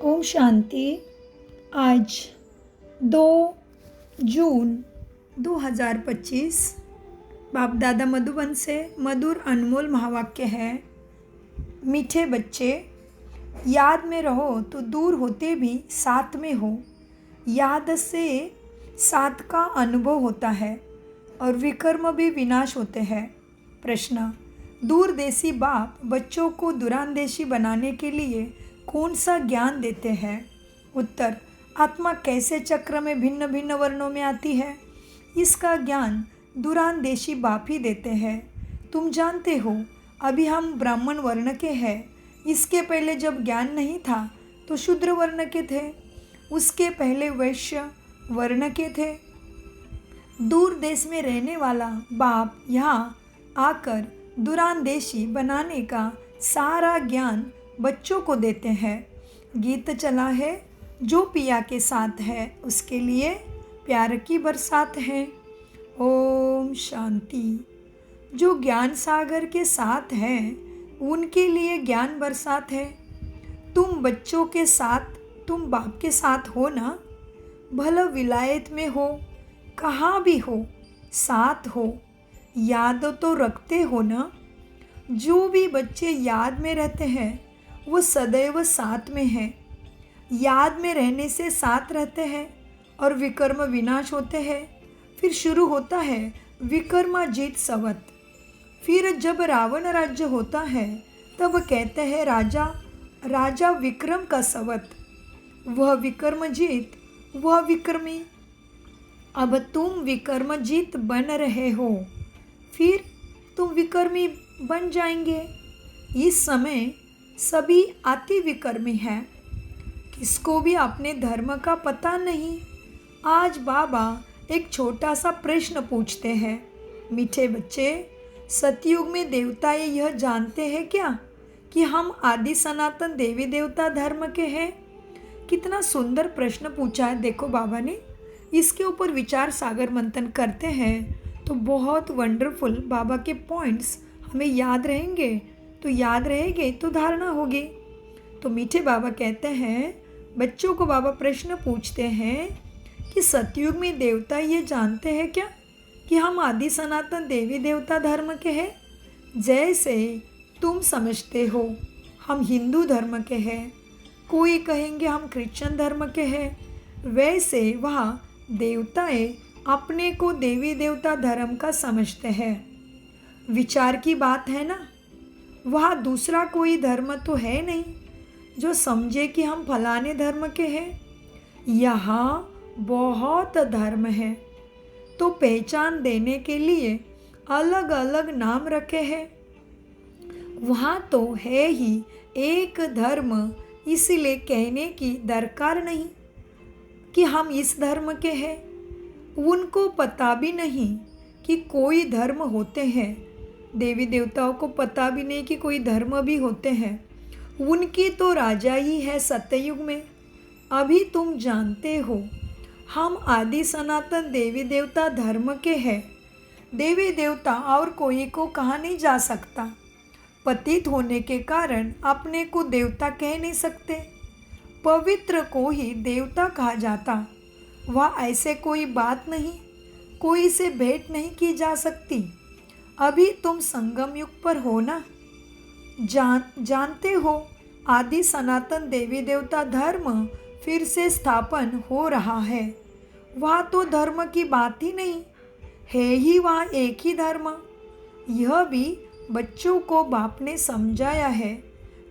ओम शांति। आज 2 जून 2025 बाप दादा मधुबन से मधुर अनमोल महावाक्य है। मीठे बच्चे, याद में रहो तो दूर होते भी साथ में हो। याद से साथ का अनुभव होता है और विकर्म भी विनाश होते हैं। प्रश्न: दूरदेशी बाप बच्चों को दूरांदेशी बनाने के लिए कौन सा ज्ञान देते हैं? उत्तर: आत्मा कैसे चक्र में भिन्न भिन्न वर्णों में आती है, इसका ज्ञान दूरांदेशी बाप ही देते हैं। तुम जानते हो, अभी हम ब्राह्मण वर्ण के हैं। इसके पहले जब ज्ञान नहीं था तो शूद्र वर्ण के थे, उसके पहले वैश्य वर्ण के थे। दूर देश में रहने वाला बाप यहाँ आकर दूरांदेशी बनाने का सारा ज्ञान बच्चों को देते हैं। गीत चला है, जो पिया के साथ है उसके लिए प्यार की बरसात है। ओम शांति। जो ज्ञान सागर के साथ हैं उनके लिए ज्ञान बरसात है। तुम बच्चों के साथ, तुम बाप के साथ हो ना, भला विलायत में हो, कहाँ भी हो, साथ हो, याद तो रखते हो ना। जो भी बच्चे याद में रहते हैं वो सदैव साथ में हैं। याद में रहने से साथ रहते हैं और विकर्म विनाश होते हैं। फिर शुरू होता है विकर्माजीत संवत। फिर जब रावण राज्य होता है तब कहते हैं राजा राजा विक्रम का संवत। वह विकर्मजीत, वह विक्रमी। अब तुम विकर्मजीत बन रहे हो, फिर तुम विकर्मी बन जाएंगे। इस समय सभी अति विकर्मी हैं, किसको भी अपने धर्म का पता नहीं। आज बाबा एक छोटा सा प्रश्न पूछते हैं। मीठे बच्चे, सतयुग में देवताएं यह जानते हैं क्या कि हम आदि सनातन देवी देवता धर्म के हैं? कितना सुंदर प्रश्न पूछा है देखो बाबा ने। इसके ऊपर विचार सागर मंथन करते हैं तो बहुत वंडरफुल बाबा के पॉइंट्स हमें याद रहेंगे, तो याद रहेंगे तो धारणा होगी। तो मीठे बाबा कहते हैं, बच्चों को बाबा प्रश्न पूछते हैं कि सतयुग में देवता ये जानते हैं क्या कि हम आदि सनातन देवी देवता धर्म के हैं? जैसे तुम समझते हो हम हिंदू धर्म के हैं, कोई कहेंगे हम क्रिश्चियन धर्म के हैं, वैसे वह देवताएं अपने को देवी देवता धर्म का समझते हैं। विचार की बात है ना। वह दूसरा कोई धर्म तो है नहीं जो समझे कि हम फलाने धर्म के हैं। यहाँ बहुत धर्म है, तो पहचान देने के लिए अलग अलग नाम रखे हैं। वहाँ तो है ही एक धर्म, इसलिए कहने की दरकार नहीं कि हम इस धर्म के हैं। उनको पता भी नहीं कि कोई धर्म होते हैं। देवी देवताओं को पता भी नहीं कि कोई धर्म भी होते हैं। उनकी तो राजा ही है सत्ययुग में। अभी तुम जानते हो हम आदि सनातन देवी देवता धर्म के हैं। देवी देवता और कोई को कहा नहीं जा सकता। पतित होने के कारण अपने को देवता कह नहीं सकते। पवित्र को ही देवता कहा जाता। वह ऐसे कोई बात नहीं, कोई से भेंट नहीं की जा सकती। अभी तुम संगम युग पर हो ना। जानते हो आदि सनातन देवी देवता धर्म फिर से स्थापन हो रहा है। वह तो धर्म की बात ही नहीं है, ही वहाँ एक ही धर्म। यह भी बच्चों को बाप ने समझाया है।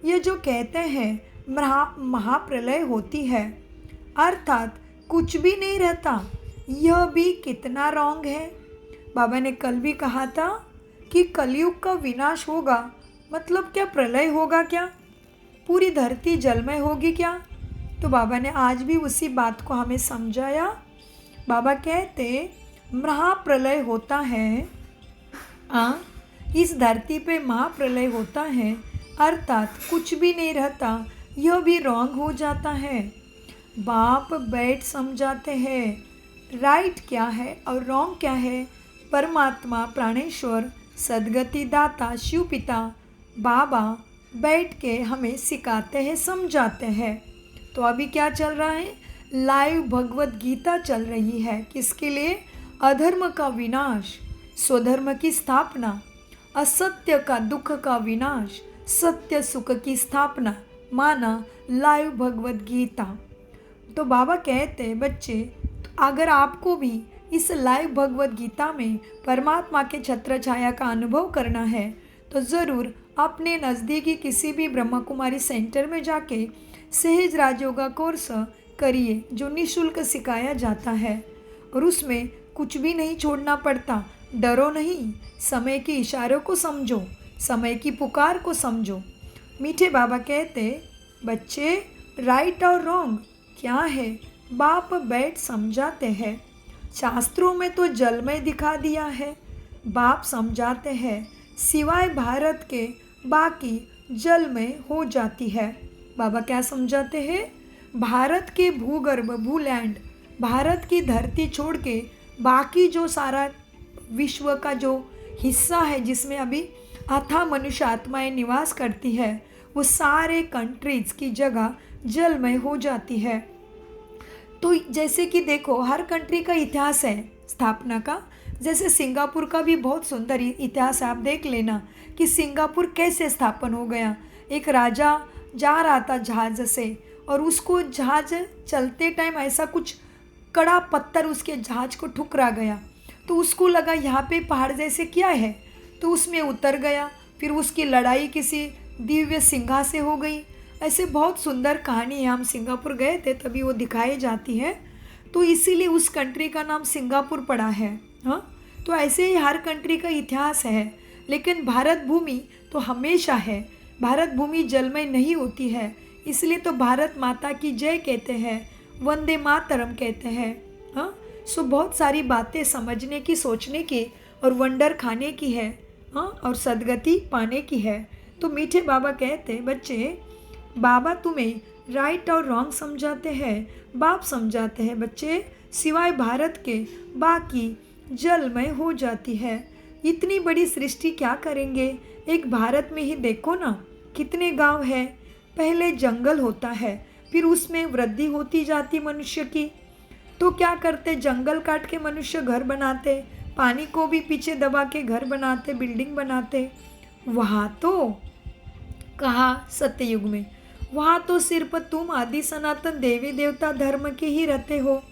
ये जो कहते हैं महाप्रलय होती है, अर्थात कुछ भी नहीं रहता, यह भी कितना रॉन्ग है। बाबा ने कल भी कहा था कि कलयुग का विनाश होगा, मतलब क्या प्रलय होगा क्या? पूरी धरती जलमय होगी क्या? तो बाबा ने आज भी उसी बात को हमें समझाया। बाबा कहते महाप्रलय होता है, इस धरती पे महाप्रलय होता है, अर्थात कुछ भी नहीं रहता, यह भी रॉन्ग हो जाता है। बाप बैठ समझाते हैं राइट क्या है और रॉन्ग क्या है। परमात्मा प्राणेश्वर सदगति दाता शिव पिता बाबा बैठ के हमें सिखाते हैं, समझाते हैं। तो अभी क्या चल रहा है, लाइव भगवत गीता चल रही है। किसके लिए, अधर्म का विनाश, स्वधर्म की स्थापना, असत्य का दुख का विनाश, सत्य सुख की स्थापना, माना लाइव भगवत गीता। तो बाबा कहते हैं बच्चे, अगर आपको भी इस लाइव भगवत गीता में परमात्मा के छत्र छाया का अनुभव करना है तो ज़रूर अपने नज़दीकी किसी भी ब्रह्मा कुमारी सेंटर में जाके सहज राजयोगा कोर्स करिए, जो निःशुल्क सिखाया जाता है और उसमें कुछ भी नहीं छोड़ना पड़ता। डरो नहीं, समय के इशारों को समझो, समय की पुकार को समझो। मीठे बाबा कहते, बच्चे राइट और रॉन्ग क्या है बाप बैठ समझाते हैं। शास्त्रों में तो जल में दिखा दिया है, बाप समझाते हैं सिवाय भारत के बाकी जल में हो जाती है। बाबा क्या समझाते हैं, भारत के भूगर्भ भूलैंड, भारत की धरती छोड़ के बाकी जो सारा विश्व का जो हिस्सा है जिसमें अभी अथाह मनुष्य आत्माएं निवास करती है, वो सारे कंट्रीज की जगह जलमय हो जाती है। तो जैसे कि देखो हर कंट्री का इतिहास है स्थापना का। जैसे सिंगापुर का भी बहुत सुंदर इतिहास है, आप देख लेना कि सिंगापुर कैसे स्थापन हो गया। एक राजा जा रहा था जहाज़ से और उसको जहाज़ चलते टाइम ऐसा कुछ कड़ा पत्थर उसके जहाज़ को ठुकरा गया, तो उसको लगा यहाँ पे पहाड़ जैसे क्या है, तो उसमें उतर गया। फिर उसकी लड़ाई किसी दिव्य सिंहा से हो गई। ऐसे बहुत सुंदर कहानी है, हम सिंगापुर गए थे तभी वो दिखाई जाती है, तो इसीलिए उस कंट्री का नाम सिंगापुर पड़ा है। हाँ, तो ऐसे ही हर कंट्री का इतिहास है, लेकिन भारत भूमि तो हमेशा है। भारत भूमि जलमय नहीं होती है, इसलिए तो भारत माता की जय कहते हैं, वंदे मातरम कहते हैं। हाँ, सो बहुत सारी बातें समझने की, सोचने की और वंडर खाने की है। हाँ, और सदगति पाने की है। तो मीठे बाबा कहते, बच्चे बाबा तुम्हें राइट और रॉन्ग समझाते हैं, बाप समझाते हैं बच्चे सिवाय भारत के बाकी जलमय हो जाती है। इतनी बड़ी सृष्टि क्या करेंगे, एक भारत में ही देखो ना कितने गांव हैं। पहले जंगल होता है, फिर उसमें वृद्धि होती जाती मनुष्य की, तो क्या करते, जंगल काट के मनुष्य घर बनाते, पानी को भी पीछे दबा के घर बनाते, बिल्डिंग बनाते। वहाँ तो कहा सत्ययुग में, वहाँ तो सिर्फ तुम आदि सनातन देवी देवता धर्म के ही रहते हो।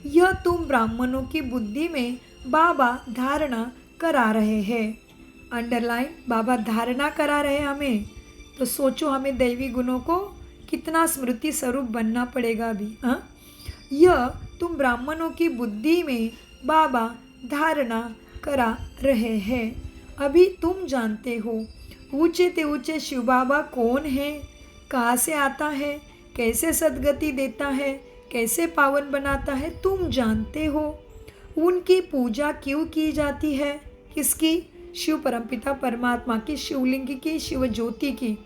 यह तुम ब्राह्मणों की बुद्धि में बाबा धारणा करा रहे हैं। अंडरलाइन, बाबा धारणा करा रहे हमें। तो सोचो हमें दैवी गुणों को कितना स्मृति स्वरूप बनना पड़ेगा अभी। हाँ, यह तुम ब्राह्मणों की बुद्धि में बाबा धारणा करा रहे हैं। अभी तुम जानते हो ऊंचे ते ऊंचे शिव बाबा कौन है, कहाँ से आता है, कैसे सद्गति देता है, कैसे पावन बनाता है, तुम जानते हो। उनकी पूजा क्यों की जाती है, किसकी, शिव परमपिता परमात्मा की, शिवलिंग की, शिव ज्योति की।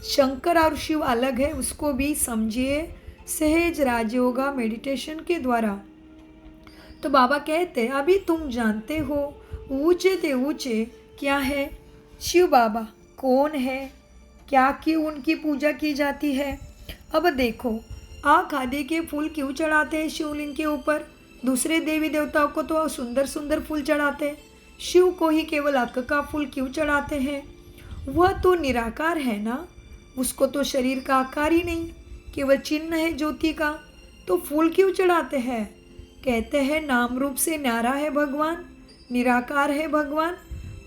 शंकर और शिव अलग है, उसको भी समझिए सहज राजयोगा मेडिटेशन के द्वारा। तो बाबा कहते अभी तुम जानते हो ऊंचे ते ऊंचे क्या है, शिव बाबा कौन है, क्या क्यों उनकी पूजा की जाती है। अब देखो, खादी के फूल क्यों चढ़ाते हैं शिवलिंग के ऊपर, दूसरे देवी देवताओं को तो सुंदर सुंदर फूल चढ़ाते हैं, शिव को ही केवल अक का फूल क्यों चढ़ाते हैं। वह तो निराकार है ना, उसको तो शरीर का आकार ही नहीं, केवल चिन्ह है ज्योति का, तो फूल क्यों चढ़ाते हैं। कहते हैं नाम रूप से न्यारा है भगवान, निराकार है भगवान,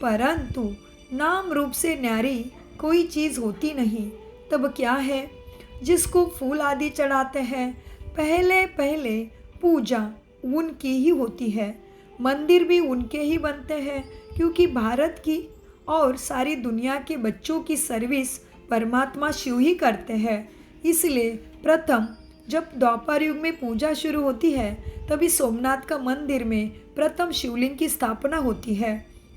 परंतु नाम रूप से न्यारी कोई चीज़ होती नहीं। तब क्या है, जिसको फूल आदि चढ़ाते हैं पहले पहले पूजा उनकी ही होती है, मंदिर भी उनके ही बनते हैं, क्योंकि भारत की और सारी दुनिया के बच्चों की सर्विस परमात्मा शिव ही करते हैं। इसलिए प्रथम जब द्वापर युग में पूजा शुरू होती है तभी सोमनाथ का मंदिर में प्रथम शिवलिंग की स्थापना होती है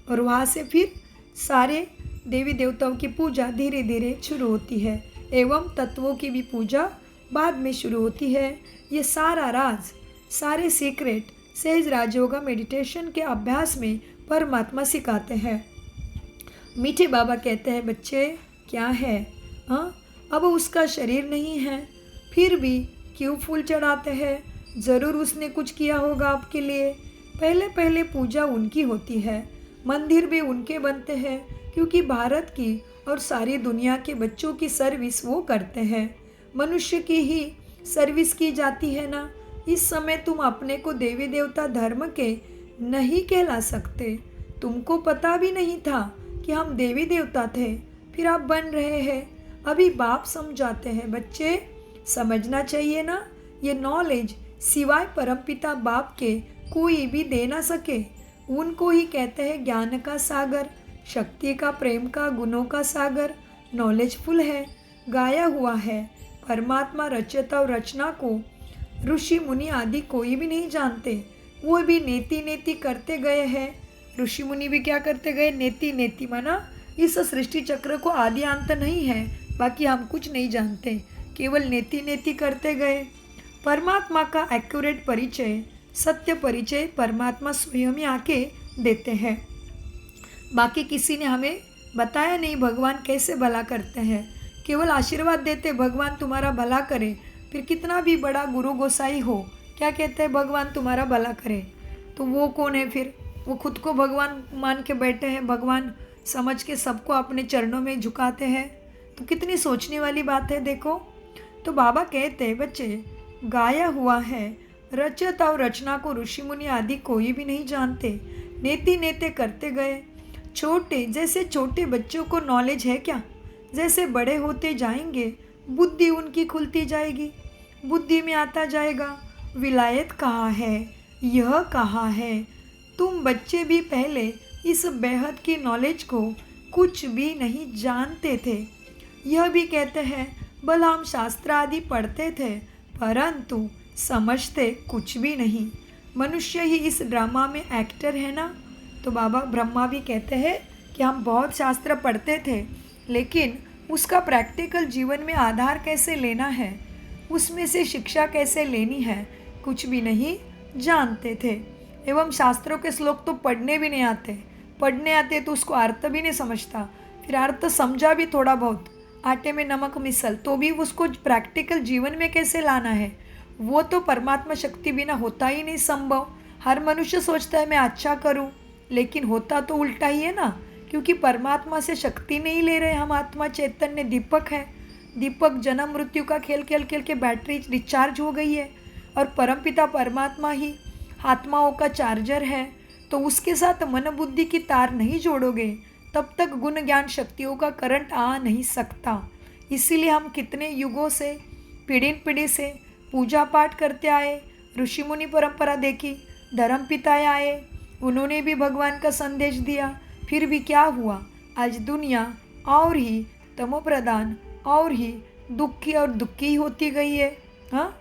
और वहाँ से फिर सारे देवी देवताओं की पूजा धीरे धीरे शुरू होती है, एवं तत्वों की भी पूजा बाद में शुरू होती है। ये सारा राज, सारे सीक्रेट सहज राजयोगा मेडिटेशन के अभ्यास में परमात्मा सिखाते हैं। मीठे बाबा कहते हैं बच्चे क्या है, हाँ अब उसका शरीर नहीं है, फिर भी क्यों फूल चढ़ाते हैं? ज़रूर उसने कुछ किया होगा आपके लिए। पहले पहले पूजा उनकी होती है, मंदिर भी उनके बनते हैं, क्योंकि भारत की और सारी दुनिया के बच्चों की सर्विस वो करते हैं। मनुष्य की ही सर्विस की जाती है ना। इस समय तुम अपने को देवी देवता धर्म के नहीं कहला सकते। तुमको पता भी नहीं था कि हम देवी देवता थे, फिर आप बन रहे हैं। अभी बाप समझाते हैं, बच्चे समझना चाहिए ना, ये नॉलेज सिवाय परमपिता बाप के कोई भी दे ना सके। उनको ही कहते हैं ज्ञान का सागर, शक्ति का, प्रेम का, गुणों का सागर। नॉलेजफुल है, गाया हुआ है। परमात्मा रचयिता और रचना को ऋषि मुनि आदि कोई भी नहीं जानते। वो भी नेति नेति करते गए हैं। ऋषि मुनि भी क्या करते गए? नेति नेति, माना इस सृष्टि चक्र को आदि अंत नहीं है, बाकी हम कुछ नहीं जानते, केवल नेति नेति करते गए। परमात्मा का एक्यूरेट परिचय, सत्य परिचय परमात्मा स्वयं ही आके देते हैं। बाकी किसी ने हमें बताया नहीं भगवान कैसे भला करते हैं, केवल आशीर्वाद देते भगवान तुम्हारा भला करे। फिर कितना भी बड़ा गुरु गोसाई हो, क्या कहते हैं? भगवान तुम्हारा भला करे। तो वो कौन है फिर? वो खुद को भगवान मान के बैठे हैं, भगवान समझ के सबको अपने चरणों में झुकाते हैं। तो कितनी सोचने वाली बात है, देखो। तो बाबा कहते हैं, बच्चे गाया हुआ है, रचयिता और रचना को ऋषि मुनि आदि कोई भी नहीं जानते। नेति नेते करते गए। छोटे जैसे छोटे बच्चों को नॉलेज है क्या? जैसे बड़े होते जाएंगे बुद्धि उनकी खुलती जाएगी, बुद्धि में आता जाएगा विलायत कहाँ है, यह कहाँ है। तुम बच्चे भी पहले इस बेहद की नॉलेज को कुछ भी नहीं जानते थे। यह भी कहते हैं भला हम शास्त्र आदि पढ़ते थे, परंतु समझते कुछ भी नहीं। मनुष्य ही इस ड्रामा में एक्टर है ना। तो बाबा ब्रह्मा भी कहते हैं कि हम बहुत शास्त्र पढ़ते थे, लेकिन उसका प्रैक्टिकल जीवन में आधार कैसे लेना है, उसमें से शिक्षा कैसे लेनी है, कुछ भी नहीं जानते थे। एवं शास्त्रों के श्लोक तो पढ़ने भी नहीं आते, पढ़ने आते तो उसको अर्थ भी नहीं समझता, फिर अर्थ समझा भी थोड़ा बहुत, आटे में नमक मिसल, तो भी उसको प्रैक्टिकल जीवन में कैसे लाना है, वो तो परमात्मा शक्ति बिना होता ही नहीं संभव। हर मनुष्य सोचता है मैं अच्छा करूं, लेकिन होता तो उल्टा ही है ना, क्योंकि परमात्मा से शक्ति नहीं ले रहे हम। आत्मा चैतन्य दीपक है, दीपक जन्म मृत्यु का खेल खेल खेल के बैटरी रिचार्ज हो गई है, और परमपिता परमात्मा ही आत्माओं का चार्जर है। तो उसके साथ मन बुद्धि की तार नहीं जोड़ोगे तब तक गुण ज्ञान शक्तियों का करंट आ नहीं सकता। इसीलिए हम कितने युगों से, पीढ़ी से पूजा पाठ करते आए, ऋषि मुनि परंपरा देखी, धर्म पिताएं आए, उन्होंने भी भगवान का संदेश दिया, फिर भी क्या हुआ? आज दुनिया और ही तमोप्रधान और ही दुखी और दुखी होती गई है। हाँ,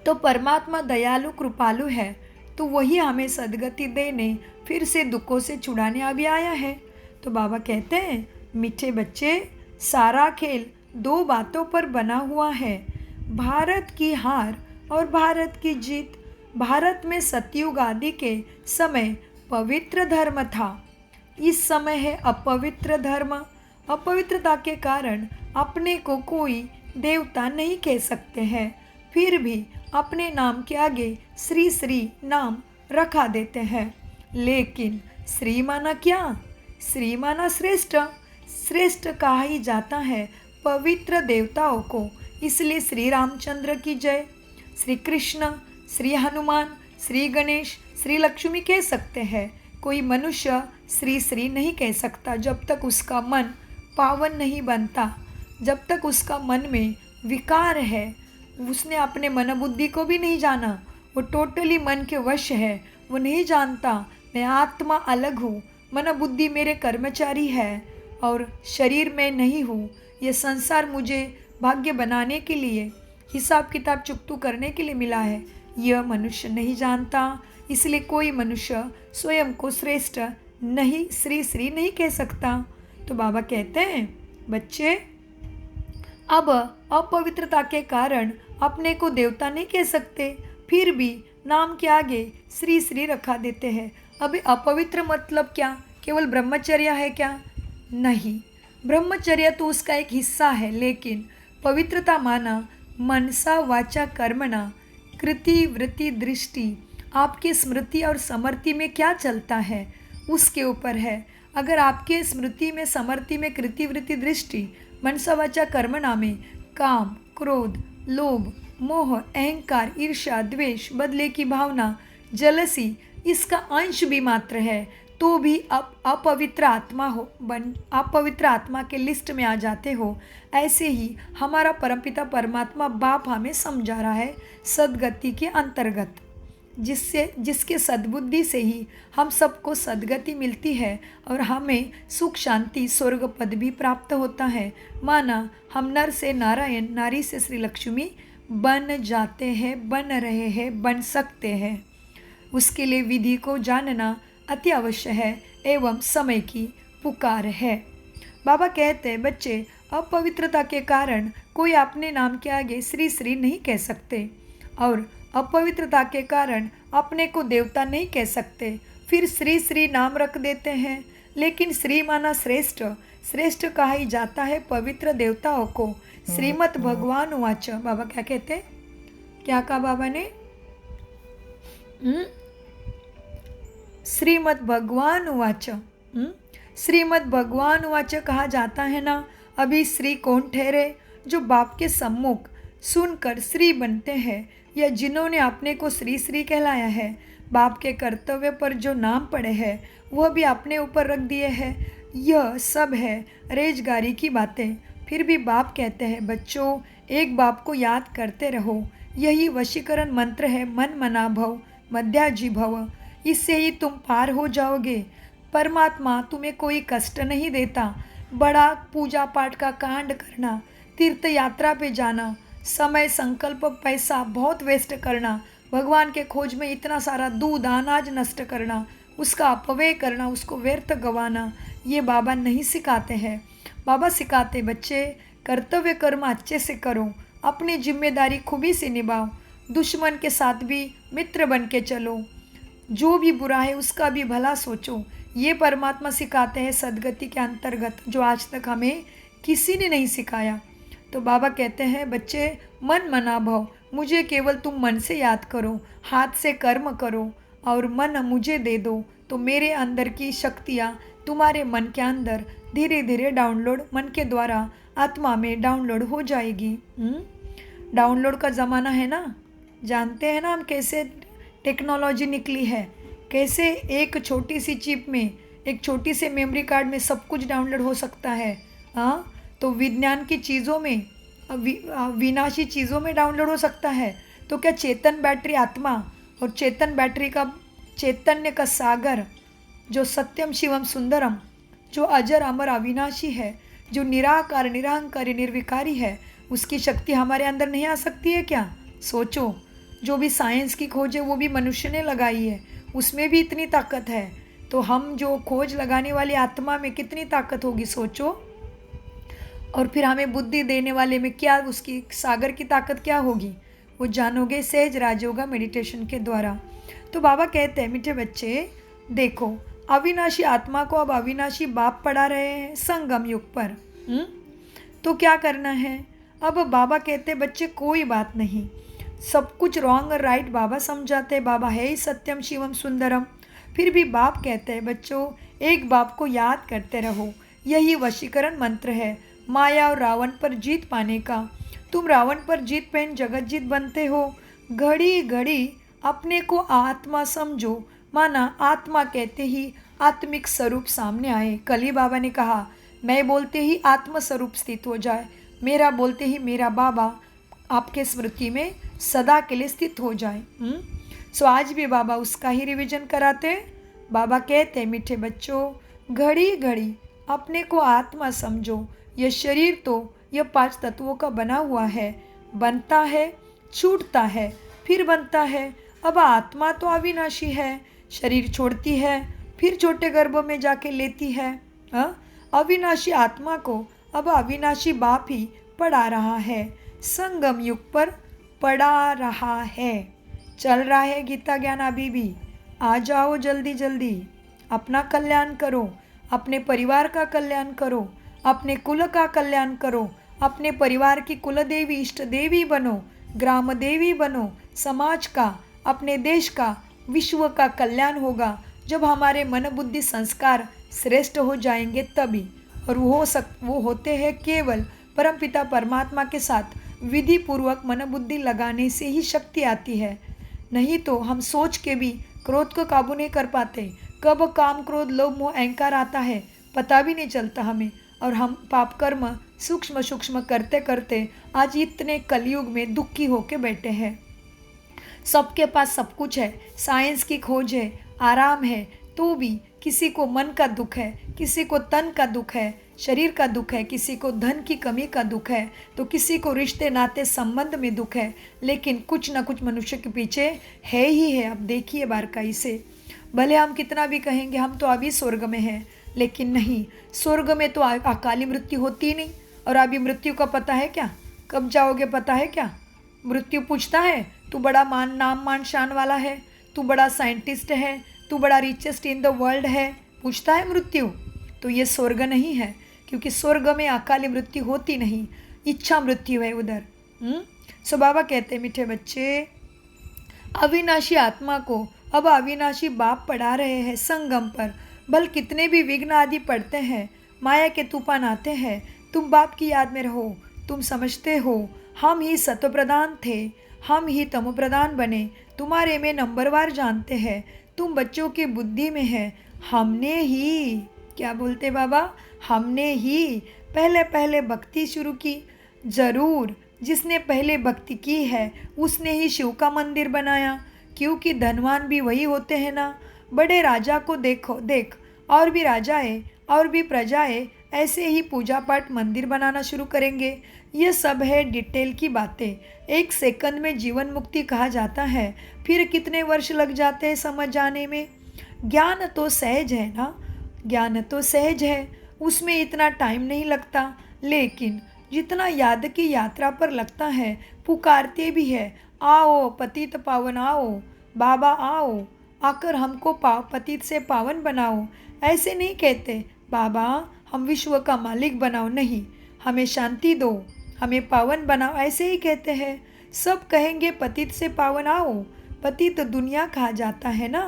तो परमात्मा दयालु कृपालु है, तो वही हमें सद्गति देने, फिर से दुखों से छुड़ाने अभी आया है। तो बाबा कहते हैं, मीठे बच्चे, सारा खेल दो बातों पर बना हुआ है, भारत की हार और भारत की जीत। भारत में सतयुग आदि के समय पवित्र धर्म था, इस समय है अपवित्र धर्म। अपवित्रता के कारण अपने को कोई देवता नहीं कह सकते हैं, फिर भी अपने नाम के आगे श्री श्री नाम रखा देते हैं। लेकिन श्री माना क्या? श्री माना श्रेष्ठ, श्रेष्ठ कहा ही जाता है पवित्र देवताओं को। इसलिए श्री रामचंद्र की जय, श्री कृष्ण, श्री हनुमान, श्री गणेश, श्री लक्ष्मी कह सकते हैं। कोई मनुष्य श्री श्री नहीं कह सकता जब तक उसका मन पावन नहीं बनता, जब तक उसका मन में विकार है, उसने अपने मन बुद्धि को भी नहीं जाना, वो टोटली मन के वश है, वो नहीं जानता मैं आत्मा अलग हूँ, मन बुद्धि मेरे कर्मचारी है और शरीर में नहीं हूँ। ये संसार मुझे भाग्य बनाने के लिए, हिसाब किताब चुकतू करने के लिए मिला है, यह मनुष्य नहीं जानता। इसलिए कोई मनुष्य स्वयं को श्रेष्ठ नहीं, श्री श्री नहीं कह सकता। तो बाबा कहते हैं, बच्चे अब अपवित्रता के कारण अपने को देवता नहीं कह सकते, फिर भी नाम के आगे श्री श्री रखा देते हैं। अभी अपवित्र मतलब क्या? केवल ब्रह्मचर्य है क्या? नहीं, ब्रह्मचर्य तो उसका एक हिस्सा है, लेकिन पवित्रता माना मनसा वाचा कर्मणा कृति वृत्ति दृष्टि, आपकी स्मृति और समर्ति में क्या चलता है उसके ऊपर है। अगर आपके स्मृति में, समर्ति में, कृति वृत्ति दृष्टि, मनसा वाचा कर्मणा में काम, क्रोध, लोभ, मोह, अहंकार, ईर्ष्या, द्वेष, बदले की भावना, जलसी, इसका अंश भी मात्र है तो भी अपवित्र आत्मा के लिस्ट में आ जाते हो। ऐसे ही हमारा परमपिता परमात्मा बाप हमें समझा रहा है सद्गति के अंतर्गत, जिसके सद्बुद्धि से ही हम सबको सद्गति मिलती है और हमें सुख शांति स्वर्ग पद भी प्राप्त होता है। माना हम नर से नारायण, नारी से श्री लक्ष्मी बन जाते हैं, बन रहे हैं, बन सकते हैं। उसके लिए विधि को जानना अति अवश्य है एवं समय की पुकार है। बाबा कहते हैं बच्चे, अपवित्रता के कारण कोई अपने नाम के आगे श्री श्री नहीं कह सकते और अपवित्रता के कारण अपने को देवता नहीं कह सकते, फिर श्री श्री नाम रख देते हैं। लेकिन श्री माना श्रेष्ठ, श्रेष्ठ कहा ही जाता है पवित्र देवताओं को। श्रीमद् भगवान वाच, बाबा क्या कहते हैं, क्या कहा बाबा ने? श्रीमद् भगवान वाच, श्रीमद् भगवान वाच कहा जाता है ना। अभी श्री कौन ठहरे? जो बाप के सम्मुख सुनकर श्री बनते हैं या जिन्होंने अपने को श्री श्री कहलाया है। बाप के कर्तव्य पर जो नाम पड़े हैं वह भी अपने ऊपर रख दिए हैं। यह सब है रेजगारी की बातें। फिर भी बाप कहते हैं बच्चों, एक बाप को याद करते रहो, यही वशीकरण मंत्र है। मन मना भव मध्याजी भव, इससे ही तुम पार हो जाओगे। परमात्मा तुम्हें कोई कष्ट नहीं देता। बड़ा पूजा पाठ का कांड करना, तीर्थ यात्रा पे जाना, समय, संकल्प, पैसा बहुत वेस्ट करना, भगवान के खोज में इतना सारा दूध अनाज नष्ट करना, उसका अपव्यय करना, उसको व्यर्थ गंवाना, ये बाबा नहीं सिखाते हैं। बाबा सिखाते बच्चे, कर्तव्य कर्म अच्छे से करो, अपनी जिम्मेदारी खूबी से निभाओ, दुश्मन के साथ भी मित्र बन के चलो, जो भी बुरा है उसका भी भला सोचो। ये परमात्मा सिखाते हैं सद्गति के अंतर्गत, जो आज तक हमें किसी ने नहीं सिखाया। तो बाबा कहते हैं बच्चे, मन मना भव, मुझे केवल तुम मन से याद करो, हाथ से कर्म करो और मन मुझे दे दो, तो मेरे अंदर की शक्तियाँ तुम्हारे मन के अंदर धीरे धीरे डाउनलोड, मन के द्वारा आत्मा में डाउनलोड हो जाएगी। डाउनलोड का ज़माना है ना, जानते हैं ना हम कैसे टेक्नोलॉजी निकली है, कैसे एक छोटी सी चिप में, एक छोटी से मेमोरी कार्ड में सब कुछ डाउनलोड हो सकता है। हाँ, तो विज्ञान की चीज़ों में, विनाशी चीज़ों में डाउनलोड हो सकता है। तो क्या चेतन बैटरी आत्मा और चेतन बैटरी का चैतन्य का सागर, जो सत्यम शिवम सुंदरम, जो अजर अमर अविनाशी है, जो निराकार निरहंकारी निर्विकारी है, उसकी शक्ति हमारे अंदर नहीं आ सकती है क्या? सोचो, जो भी साइंस की खोज है वो भी मनुष्य ने लगाई है, उसमें भी इतनी ताकत है, तो हम जो खोज लगाने वाली आत्मा में कितनी ताकत होगी सोचो। और फिर हमें बुद्धि देने वाले में क्या, उसकी सागर की ताकत क्या होगी, वो जानोगे सहज राजयोगा मेडिटेशन के द्वारा। तो बाबा कहते हैं मीठे बच्चे, देखो अविनाशी आत्मा को अब अविनाशी बाप पढ़ा रहे हैं संगम युग पर। तो क्या करना है? अब बाबा कहते हैं बच्चे कोई बात नहीं, सब कुछ रॉन्ग और राइट बाबा समझाते हैं, बाबा है ही सत्यम शिवम सुंदरम। फिर भी बाप कहते हैं बच्चों, एक बाप को याद करते रहो, यही वशीकरण मंत्र है माया और रावण पर जीत पाने का। तुम रावण पर जीत पहन जगत जीत बनते हो। घड़ी घड़ी अपने को आत्मा समझो, माना आत्मा कहते ही आत्मिक स्वरूप सामने आए। कल ही बाबा ने कहा, मैं बोलते ही आत्म स्वरूप स्थित हो जाए, मेरा बोलते ही मेरा बाबा आपके स्मृति में सदा के लिए स्थित हो जाए। सो आज भी बाबा उसका ही रिवीजन कराते हैं। बाबा कहते हैं मीठे बच्चों, घड़ी घड़ी अपने को आत्मा समझो। यह शरीर तो यह 5 तत्वों का बना हुआ है, बनता है, छूटता है, फिर बनता है। अब आत्मा तो अविनाशी है, शरीर छोड़ती है, फिर छोटे गर्भ में जाके लेती है। अविनाशी आत्मा को अब अविनाशी बाप ही पढ़ा रहा है, संगम युग पर पढ़ा रहा है। चल रहा है गीता ज्ञान अभी भी। आ जाओ जल्दी जल्दी, अपना कल्याण करो, अपने परिवार का कल्याण करो, अपने कुल का कल्याण करो, अपने परिवार की कुल देवी इष्ट देवी बनो, ग्राम देवी बनो। समाज का, अपने देश का, विश्व का कल्याण होगा जब हमारे मन बुद्धि संस्कार श्रेष्ठ हो जाएंगे तभी। और वो होते हैं केवल परमपिता परमात्मा के साथ विधि पूर्वक मन बुद्धि लगाने से ही शक्ति आती है। नहीं तो हम सोच के भी क्रोध को काबू नहीं कर पाते। कब काम क्रोध लोभ मोह अहंकार आता है पता भी नहीं चलता हमें। और हम पाप कर्म सूक्ष्म सूक्ष्म करते करते आज इतने कलयुग में दुखी होके बैठे हैं। सबके पास सब कुछ है, साइंस की खोज है, आराम है, तो भी किसी को मन का दुख है, किसी को तन का दुख है, शरीर का दुख है, किसी को धन की कमी का दुख है, तो किसी को रिश्ते नाते संबंध में दुख है। लेकिन कुछ ना कुछ मनुष्य के पीछे है ही है। अब देखिए बारकाई से, भले हम कितना भी कहेंगे हम तो अभी स्वर्ग में हैं, लेकिन नहीं, स्वर्ग में तो अकाली मृत्यु होती ही नहीं। और अभी मृत्यु का पता है क्या? कब जाओगे पता है क्या? मृत्यु पूछता है तू बड़ा नाम मान शान वाला है, तू बड़ा साइंटिस्ट है, तू बड़ा रिचेस्ट इन द वर्ल्ड है, पूछता है मृत्यु। तो ये स्वर्ग नहीं है, क्योंकि स्वर्ग में अकाली मृत्यु होती नहीं, इच्छा मृत्यु है उधर। सो बाबा कहते हैं मीठे बच्चे, अविनाशी आत्मा को अब अविनाशी बाप पढ़ा रहे हैं संगम पर। बल कितने भी विघ्न आदि पड़ते हैं, माया के तूफान आते हैं, तुम बाप की याद में रहो। तुम समझते हो हम ही सत्व प्रधान थे, हम ही तमो प्रधान बने, तुम्हारे में नंबरवार जानते हैं, तुम बच्चों की बुद्धि में है। हमने ही, क्या बोलते बाबा, हमने ही पहले पहले भक्ति शुरू की। ज़रूर जिसने पहले भक्ति की है उसने ही शिव का मंदिर बनाया, क्योंकि धनवान भी वही होते हैं ना। बड़े राजा को देख, और भी राजाएं और भी प्रजाएं ऐसे ही पूजा पाठ मंदिर बनाना शुरू करेंगे। ये सब है डिटेल की बातें। 1 सेकंड में जीवन मुक्ति कहा जाता है, फिर कितने वर्ष लग जाते हैं समझ जाने में। ज्ञान तो सहज है ना, ज्ञान तो सहज है, उसमें इतना टाइम नहीं लगता। लेकिन जितना याद की यात्रा पर लगता है, पुकारते भी है, आओ पतित पावन आओ, बाबा आओ, आकर हमको पतित से पावन बनाओ। ऐसे नहीं कहते बाबा हम विश्व का मालिक बनाओ, नहीं, हमें शांति दो, हमें पावन बनाओ, ऐसे ही कहते हैं। सब कहेंगे पतित से पावन आओ। पतित दुनिया कहा जाता है ना।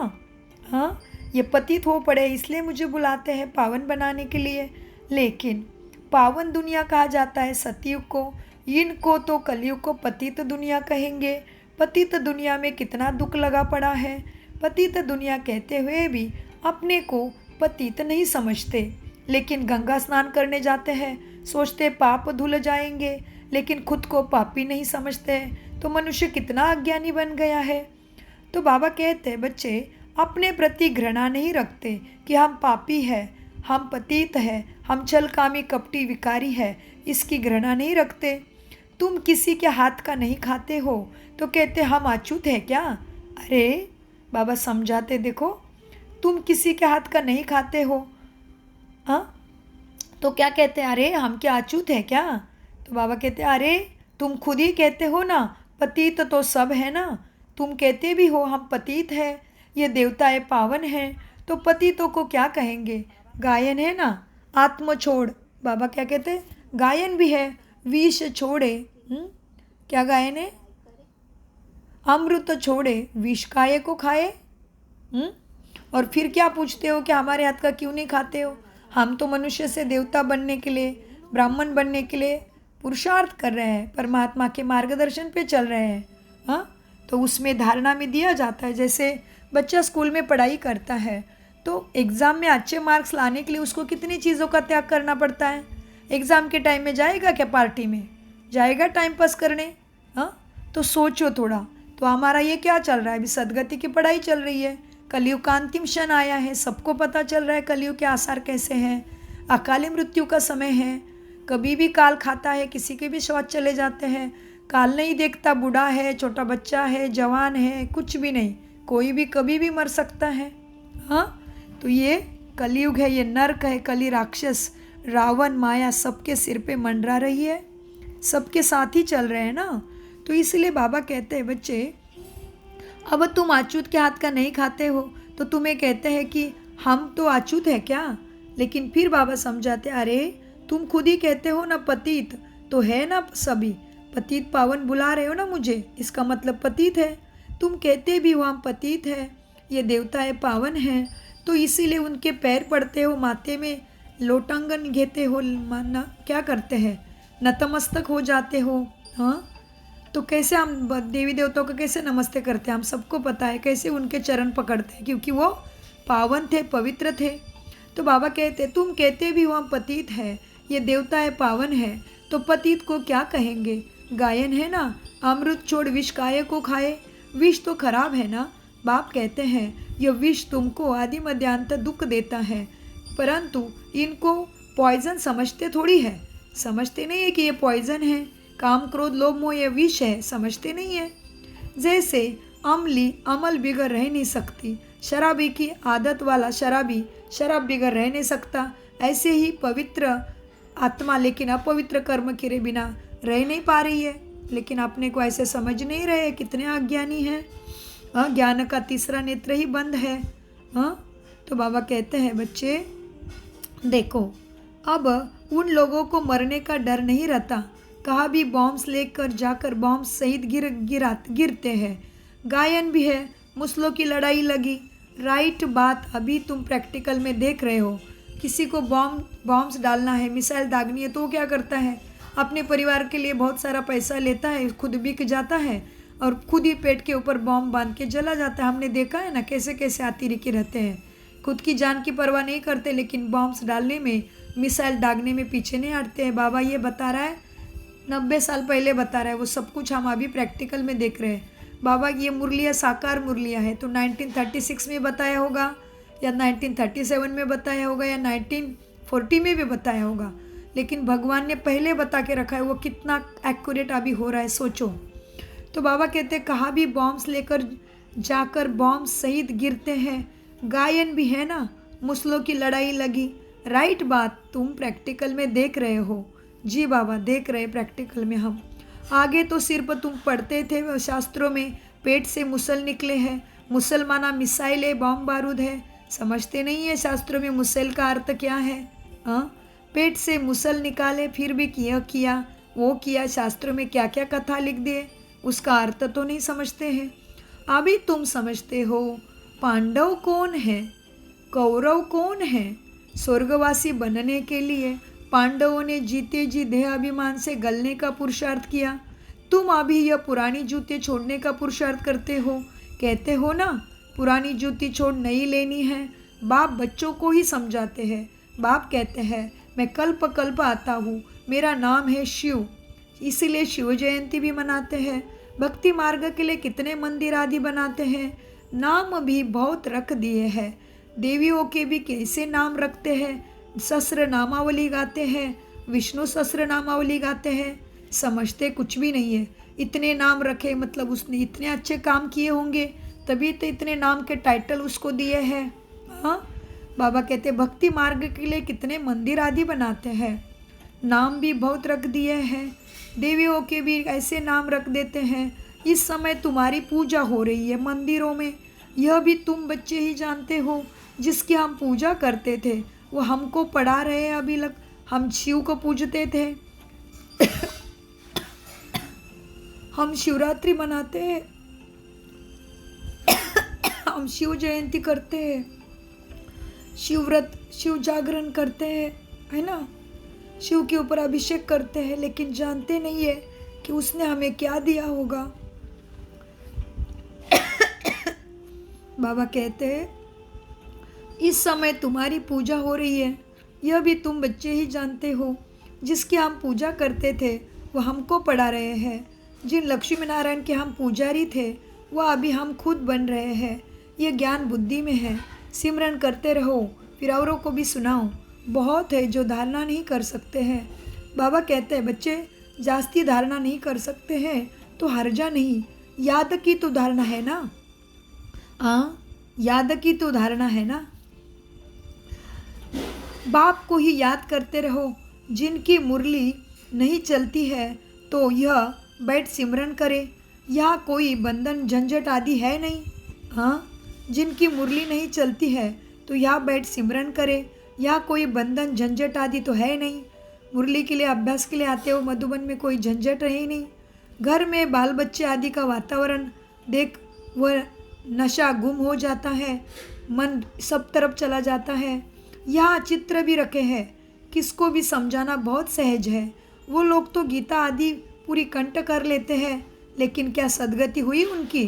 हाँ, ये पतित हो पड़े इसलिए मुझे बुलाते हैं पावन बनाने के लिए। लेकिन पावन दुनिया कहा जाता है सतयुग को, इनको तो कलयुग को पतित दुनिया कहेंगे। पतित दुनिया में कितना दुख लगा पड़ा है। पतित दुनिया कहते हुए भी अपने को पतित नहीं समझते, लेकिन गंगा स्नान करने जाते हैं, सोचते पाप धुल जाएंगे, लेकिन खुद को पापी नहीं समझते। तो मनुष्य कितना अज्ञानी बन गया है। तो बाबा कहते हैं बच्चे अपने प्रति घृणा नहीं रखते कि हम पापी हैं, हम पतित हैं, हम छलकामी कपटी विकारी है, इसकी घृणा नहीं रखते। तुम किसी के हाथ का नहीं खाते हो तो कहते हम अछूत है क्या? अरे बाबा समझाते देखो, तुम किसी के हाथ का नहीं खाते हो, हाँ, तो क्या कहते हैं? अरे हम क्या अछूत है क्या? तो बाबा कहते अरे तुम खुद ही कहते हो ना पतित तो सब है ना, तुम कहते भी हो हम पतित है, ये देवताएं पावन हैं, तो पतितों को क्या कहेंगे? गायन है ना, आत्म छोड़। बाबा क्या कहते हैं? गायन भी है, विष छोड़े। क्या गायन है? अमृत छोड़े विष काये को खाए। और फिर क्या पूछते हो कि हमारे हाथ का क्यों नहीं खाते हो? हम तो मनुष्य से देवता बनने के लिए, ब्राह्मण बनने के लिए पुरुषार्थ कर रहे हैं, परमात्मा के मार्गदर्शन पे चल रहे हैं। हाँ, तो उसमें धारणा में दिया जाता है, जैसे बच्चा स्कूल में पढ़ाई करता है तो एग्ज़ाम में अच्छे मार्क्स लाने के लिए उसको कितनी चीज़ों का त्याग करना पड़ता है। एग्ज़ाम के टाइम में जाएगा क्या पार्टी में? जाएगा टाइम पास करने? हाँ, तो सोचो थोड़ा। तो हमारा ये क्या चल रहा है? अभी सदगति की पढ़ाई चल रही है, कलयुग का अंतिम क्षण आया है, सबको पता चल रहा है कलयुग के आसार कैसे हैं। अकाली मृत्यु का समय है, कभी भी काल खाता है, किसी के भी श्वास चले जाते हैं। काल नहीं देखता, बूढ़ा है, छोटा बच्चा है, जवान है, कुछ भी नहीं, कोई भी कभी भी मर सकता है। हाँ, तो ये कलयुग है, ये नरक है। कली राक्षस रावण माया सबके सिर पे मंडरा रही है, सबके साथ ही चल रहे हैं ना। तो इसलिए बाबा कहते हैं बच्चे अब तुम अछूत के हाथ का नहीं खाते हो तो तुम्हें कहते हैं कि हम तो अछूत है क्या? लेकिन फिर बाबा समझाते अरे तुम खुद ही कहते हो ना पतित, तो है ना सभी, पतित पावन बुला रहे हो ना मुझे, इसका मतलब पतित है। तुम कहते भी हो हम पतित है, ये देवता है पावन है, तो इसीलिए उनके पैर पड़ते हो, माथे में लोटांगन घेते हो, माना क्या करते हैं, नतमस्तक हो जाते हो। हाँ, तो कैसे हम देवी देवताओं को कैसे नमस्ते करते हैं, हम सबको पता है कैसे उनके चरण पकड़ते हैं, क्योंकि वो पावन थे, पवित्र थे। तो बाबा कहते तुम कहते भी हो हम पतित है, ये देवता है पावन है, तो पतित को क्या कहेंगे, गायन है ना, अमृत छोड़ विष काय को खाए, विष तो खराब है ना। बाप कहते हैं यह विष तुमको आदि मध्यांत दुख देता है, परंतु इनको पॉइजन समझते थोड़ी है, समझते नहीं है कि ये पॉइजन है, काम क्रोध लोभ मोह ये विष है, समझते नहीं है। जैसे अमली अमल बिगड़ रह नहीं सकती, शराबी की आदत वाला शराबी शराब बिगड़ रह नहीं सकता, ऐसे ही पवित्र आत्मा लेकिन अपवित्र कर्म किए बिना रह नहीं पा रही है। लेकिन अपने को ऐसे समझ नहीं रहे, कितने अज्ञानी हैं। ज्ञान का तीसरा नेत्र ही बंद है। तो बाबा कहते हैं बच्चे देखो, अब उन लोगों को मरने का डर नहीं रहता, कहा भी बॉम्ब्स लेकर जाकर बॉम्ब सहित गिरते हैं। गायन भी है, मुस्लों की लड़ाई लगी, राइट बात अभी तुम प्रैक्टिकल में देख रहे हो। किसी को बॉम्ब्स डालना है, मिसाइल दागनी है, तो वो क्या करता है, अपने परिवार के लिए बहुत सारा पैसा लेता है, खुद बिक जाता है और खुद ही पेट के ऊपर बॉम्ब बांध के जला जाता है। हमने देखा है ना कैसे कैसे आतिरिकी रहते हैं, खुद की जान की परवाह नहीं करते, लेकिन बॉम्ब्स डालने में, मिसाइल दागने में पीछे नहीं हटते हैं। बाबा ये बता रहा है, 90 साल पहले बता रहा है, वो सब कुछ हम अभी प्रैक्टिकल में देख रहे हैं। बाबा ये मुरलियाँ साकार मुरलियाँ है, तो 1936 में बताया होगा या 1937 में बताया होगा या 1940 में भी बताया होगा, लेकिन भगवान ने पहले बता के रखा है, वो कितना एक्यूरेट अभी हो रहा है सोचो। तो बाबा कहते कहा भी बॉम्ब्स लेकर जाकर बॉम्ब सहित गिरते हैं। गायन भी है ना, मुस्लों की लड़ाई लगी, राइट बात तुम प्रैक्टिकल में देख रहे हो। जी बाबा देख रहे प्रैक्टिकल में हम। आगे तो सिर्फ तुम पढ़ते थे शास्त्रों में, पेट से मुसल निकले हैं, मुसलमाना मिसाइल है, बॉम्ब बारूद है, समझते नहीं है शास्त्रों में मुसल का अर्थ क्या है। पेट से मुसल निकाले फिर भी किया वो किया, शास्त्रों में क्या क्या कथा लिख दिए, उसका अर्थ तो नहीं समझते हैं। अभी तुम समझते हो पांडव कौन है, कौरव कौन है। स्वर्गवासी बनने के लिए पांडवों ने जीते जी देहाभिमान से गलने का पुरुषार्थ किया, तुम अभी यह पुरानी जूते छोड़ने का पुरुषार्थ करते हो। कहते हो ना पुरानी जूती छोड़ नई लेनी है। बाप बच्चों को ही समझाते हैं। बाप कहते हैं मैं कल्प कल्प आता हूँ, मेरा नाम है शिव, इसीलिए शिव जयंती भी मनाते हैं। भक्ति मार्ग के लिए कितने मंदिर आदि बनाते हैं, नाम भी बहुत रख दिए हैं। देवियों के भी कैसे नाम रखते हैं, सहस्र नामावली गाते हैं, विष्णु सहस्र नामावली गाते हैं, समझते कुछ भी नहीं है। इतने नाम रखे मतलब उसने इतने अच्छे काम किए होंगे, तभी तो इतने नाम के टाइटल उसको दिए हैं। बाबा कहते भक्ति मार्ग के लिए कितने मंदिर आदि बनाते हैं, नाम भी बहुत रख दिए हैं। देवियों के भी ऐसे नाम रख देते हैं। इस समय तुम्हारी पूजा हो रही है मंदिरों में, यह भी तुम बच्चे ही जानते हो। जिसकी हम पूजा करते थे वो हमको पढ़ा रहे हैं अभी लग। हम शिव को पूजते थे हम शिवरात्रि मनाते हैं हम शिव जयंती करते हैं, शिवव्रत शिव जागरण करते हैं, है ना, शिव के ऊपर अभिषेक करते हैं, लेकिन जानते नहीं है कि उसने हमें क्या दिया होगा। बाबा कहते हैं इस समय तुम्हारी पूजा हो रही है, यह भी तुम बच्चे ही जानते हो। जिसकी हम पूजा करते थे वो हमको पढ़ा रहे हैं। जिन लक्ष्मी नारायण के हम पुजारी थे वह अभी हम खुद बन रहे हैं। ये ज्ञान बुद्धि में है। सिमरन करते रहो, फिर औरों को भी सुनाओ। बहुत है जो धारणा नहीं कर सकते हैं। बाबा कहते हैं बच्चे जास्ती धारणा नहीं कर सकते हैं तो हर्जा नहीं, याद की तो धारणा है ना। याद की तो धारणा है ना। बाप को ही याद करते रहो। जिनकी मुरली नहीं चलती है तो यह बैठ सिमरन करे। यहाँ कोई बंधन झंझट आदि है नहीं। जिनकी मुरली नहीं चलती है तो यहाँ बैठ सिमरन करे। यहाँ कोई बंधन झंझट आदि तो है नहीं। मुरली के लिए अभ्यास के लिए आते हो मधुबन में, कोई झंझट रही नहीं। घर में बाल बच्चे आदि का वातावरण देख वह नशा गुम हो जाता है, मन सब तरफ चला जाता है। यहाँ चित्र भी रखे हैं, किसको भी समझाना बहुत सहज है। वो लोग तो गीता आदि पूरी कंठ कर लेते हैं, लेकिन क्या सदगति हुई उनकी?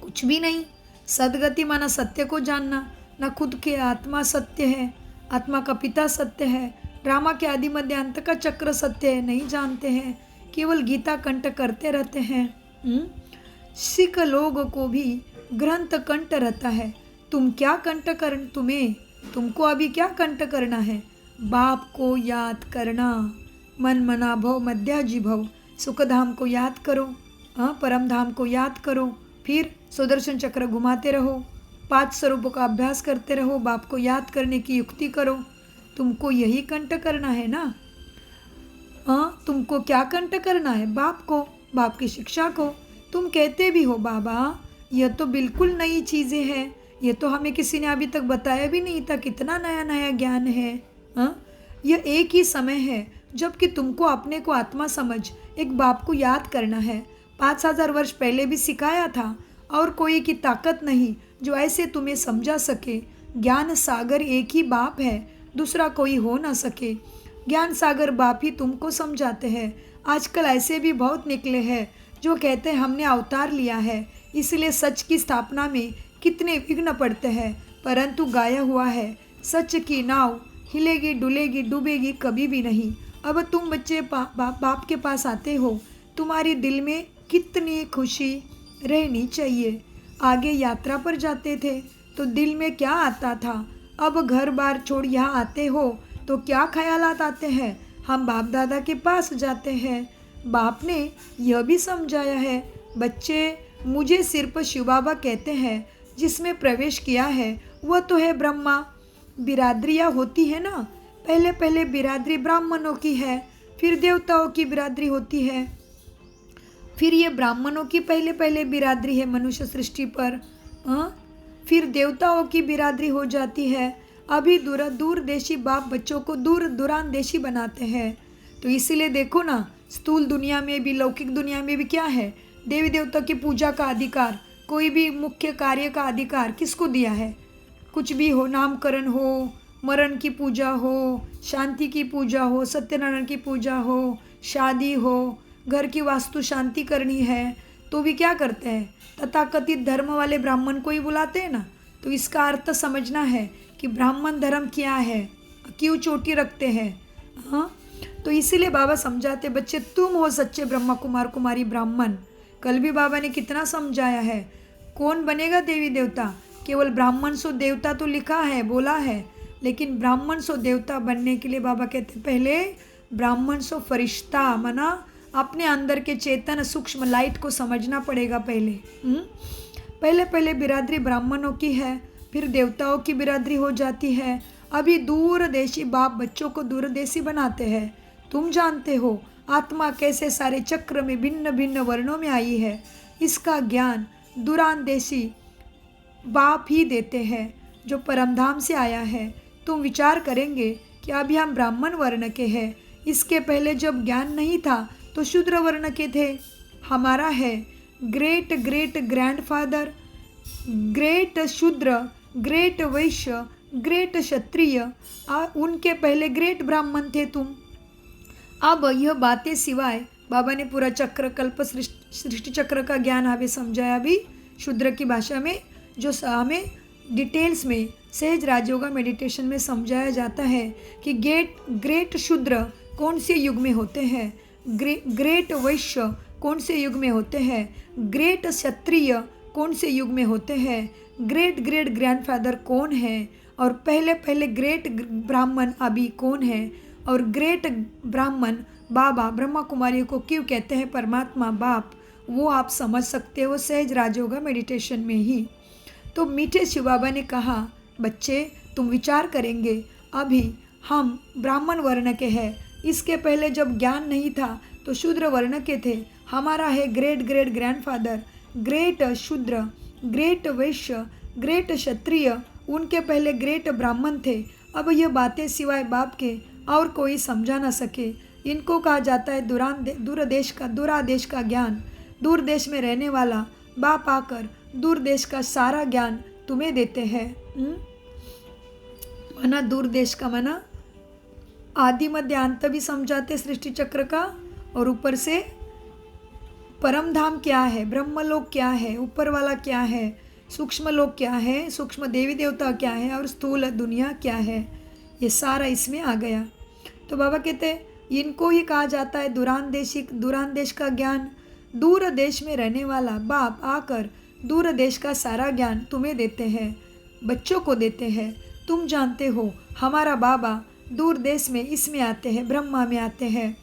कुछ भी नहीं। सदगति माना सत्य को जानना, न खुद के आत्मा सत्य है, आत्मा का पिता सत्य है, ड्रामा के आदि मध्य अंत का चक्र सत्य है, नहीं जानते हैं, केवल गीता कंठ करते रहते हैं। सिख लोगों को भी ग्रंथ कंठ रहता है। तुम क्या कंठ कर, तुमको अभी क्या कंठ करना है? बाप को याद करना, मन मना भव मध्याजी भव, सुखधाम को याद करो, परम धाम को याद करो, फिर सुदर्शन चक्र घुमाते रहो, 5 स्वरूपों का अभ्यास करते रहो, बाप को याद करने की युक्ति करो। तुमको यही कंठ करना है ना? तुमको क्या कंठ करना है? बाप को, बाप की शिक्षा को। तुम कहते भी हो बाबा यह तो बिल्कुल नई चीज़ें हैं, ये तो हमें किसी ने अभी तक बताया भी नहीं था, कितना नया नया ज्ञान है। यह एक ही समय है जबकि तुमको अपने को आत्मा समझ एक बाप को याद करना है। 5000 वर्ष पहले भी सिखाया था, और कोई की ताकत नहीं जो ऐसे तुम्हें समझा सके। ज्ञान सागर एक ही बाप है, दूसरा कोई हो ना सके। ज्ञान सागर बाप ही तुमको समझाते हैं। आजकल ऐसे भी बहुत निकले हैं जो कहते हैं हमने अवतार लिया है, इसलिए सच की स्थापना में कितने विघ्न पड़ते हैं, परंतु गाया हुआ है सच की नाव हिलेगी डुलेगी डूबेगी कभी भी नहीं। अब तुम बच्चे बाप के पास आते हो, तुम्हारी दिल में कितनी खुशी रहनी चाहिए। आगे यात्रा पर जाते थे तो दिल में क्या आता था, अब घर बार छोड़ यहाँ आते हो तो क्या ख्यालात आते हैं? हम बाप दादा के पास जाते हैं। बाप ने यह भी समझाया है, बच्चे मुझे सिर्फ शिव बाबा कहते हैं, जिसमें प्रवेश किया है वह तो है ब्रह्मा। बिरादरियाँ होती है ना, पहले पहले बिरादरी ब्राह्मणों की है, फिर देवताओं की बिरादरी होती है, फिर ये ब्राह्मणों की पहले पहले बिरादरी है मनुष्य सृष्टि पर, फिर देवताओं की बिरादरी हो जाती है। अभी दूरदेशी बाप बच्चों को दूरानदेशी बनाते हैं। तो इसीलिए देखो ना, स्थूल दुनिया में भी लौकिक दुनिया में भी क्या है, देवी देवता की पूजा का अधिकार, कोई भी मुख्य कार्य का अधिकार किसको दिया है? कुछ भी हो, नामकरण हो, मरण की पूजा हो, शांति की पूजा हो, सत्यनारायण की पूजा हो, शादी हो, घर की वास्तु शांति करनी है, तो भी क्या करते हैं? तथाकथित धर्म वाले ब्राह्मण को ही बुलाते हैं ना। तो इसका अर्थ समझना है कि ब्राह्मण धर्म क्या है, क्यों चोटी रखते हैं। तो इसीलिए बाबा समझाते, बच्चे तुम हो सच्चे ब्रह्मा कुमार कुमारी ब्राह्मण। कल भी बाबा ने कितना समझाया है, कौन बनेगा देवी देवता? केवल ब्राह्मण सो देवता तो लिखा है, बोला है, लेकिन ब्राह्मण सो देवता बनने के लिए बाबा कहते पहले ब्राह्मण सो फरिश्ता, माना अपने अंदर के चेतन सूक्ष्म लाइट को समझना पड़ेगा पहले बिरादरी ब्राह्मणों की है, फिर देवताओं की बिरादरी हो जाती है। अभी दूरदेशी बाप बच्चों को दूरदेशी बनाते हैं। तुम जानते हो आत्मा कैसे सारे चक्र में भिन्न भिन्न वर्णों में आई है, इसका ज्ञान दूरानदेशी बाप ही देते हैं जो परमधाम से आया है। तुम विचार करेंगे कि अभी हम ब्राह्मण वर्ण के हैं, इसके पहले जब ज्ञान नहीं था तो शूद्र वर्ण के थे। हमारा है ग्रेट ग्रेट ग्रैंडफादर, ग्रेट शूद्र, ग्रेट वैश्य, ग्रेट क्षत्रिय, उनके पहले ग्रेट ब्राह्मण थे तुम। अब यह बातें सिवाय बाबा ने पूरा चक्र कल्प सृष्टि चक्र का ज्ञान हमें समझाया भी शूद्र की भाषा में, जो हमें डिटेल्स में सहज राजयोगा मेडिटेशन में समझाया जाता है कि ग्रेट शूद्र कौन से युग में होते हैं, ग्रेट वैश्य कौन से युग में होते हैं, ग्रेट क्षत्रिय कौन से युग में होते हैं, ग्रेट ग्रेट ग्रैंडफादर कौन है, और पहले पहले ग्रेट ब्राह्मण अभी कौन है, और ग्रेट ब्राह्मण बाबा ब्रह्मा कुमारी को क्यों कहते हैं परमात्मा बाप, वो आप समझ सकते हो सहज राजयोगा मेडिटेशन में ही। तो मीठे शिव बाबा ने कहा, बच्चे तुम विचार करेंगे, अभी हम ब्राह्मण वर्ण के हैं, इसके पहले जब ज्ञान नहीं था तो शूद्र वर्ण के थे। हमारा है ग्रेट ग्रेट ग्रैंडफादर, ग्रेट शूद्र, ग्रेट वैश्य, ग्रेट क्षत्रिय, उनके पहले ग्रेट ब्राह्मण थे। अब यह बातें सिवाय बाप के और कोई समझा न सके। इनको कहा जाता है दूरादेश का ज्ञान। दूर देश में रहने वाला बाप आकर दूर देश का सारा ज्ञान तुम्हें देते हैं। मना दूर देश का मना आदि मध्य अंत भी समझाते सृष्टि चक्र का, और ऊपर से परम धाम क्या है, ब्रह्मलोक क्या है, ऊपर वाला क्या है, सूक्ष्म लोक क्या है, सूक्ष्म देवी देवता क्या है, और स्थूल दुनिया क्या है, ये सारा इसमें आ गया। तो बाबा कहते हैं इनको ही कहा जाता है दूरांदेश का ज्ञान। दूर देश में रहने वाला बाप आकर दूर देश का सारा ज्ञान तुम्हें देते हैं, बच्चों को देते हैं। तुम जानते हो हमारा बाबा दूर देश में इसमें आते हैं, ब्रह्मा में आते हैं।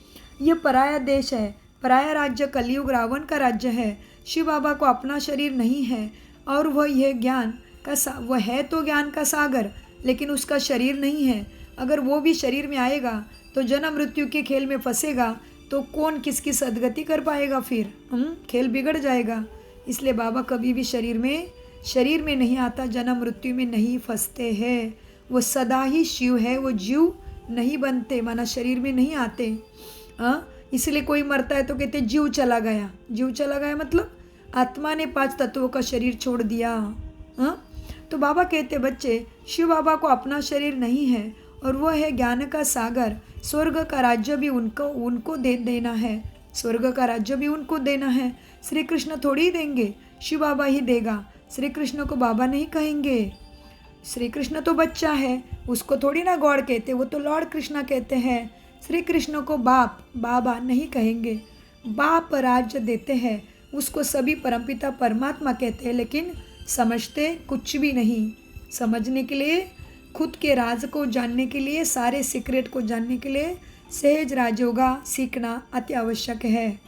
यह पराया देश है, पराया राज्य कलयुग रावण का राज्य है। शिव बाबा को अपना शरीर नहीं है, और वह यह ज्ञान का वह है तो ज्ञान का सागर, लेकिन उसका शरीर नहीं है। अगर वो भी शरीर में आएगा तो जन्म मृत्यु के खेल में फंसेगा, तो कौन किसकी सदगति कर पाएगा, फिर खेल बिगड़ जाएगा। इसलिए बाबा कभी भी शरीर में नहीं आता, जन्म मृत्यु में नहीं फंसते हैं। वो सदा ही शिव है, वो जीव नहीं बनते, माना शरीर में नहीं आते। इसलिए कोई मरता है तो कहते जीव चला गया। जीव चला गया मतलब आत्मा ने 5 तत्वों का शरीर छोड़ दिया। तो बाबा कहते बच्चे शिव बाबा को अपना शरीर नहीं है, और वो है ज्ञान का सागर। स्वर्ग का राज्य भी उनको दे देना है, स्वर्ग का राज्य भी उनको देना है। श्री कृष्ण थोड़ी ही देंगे, शिव बाबा ही देगा। श्री कृष्ण को बाबा नहीं कहेंगे, श्री कृष्ण तो बच्चा है, उसको थोड़ी ना गॉड कहते, वो तो लॉर्ड कृष्णा कहते हैं। श्री कृष्ण को बाबा नहीं कहेंगे, बाप राज्य देते हैं, उसको सभी परमपिता परमात्मा कहते हैं, लेकिन समझते कुछ भी नहीं। समझने के लिए, खुद के राज को जानने के लिए, सारे सीक्रेट को जानने के लिए सहज राजयोगा सीखना अति आवश्यक है।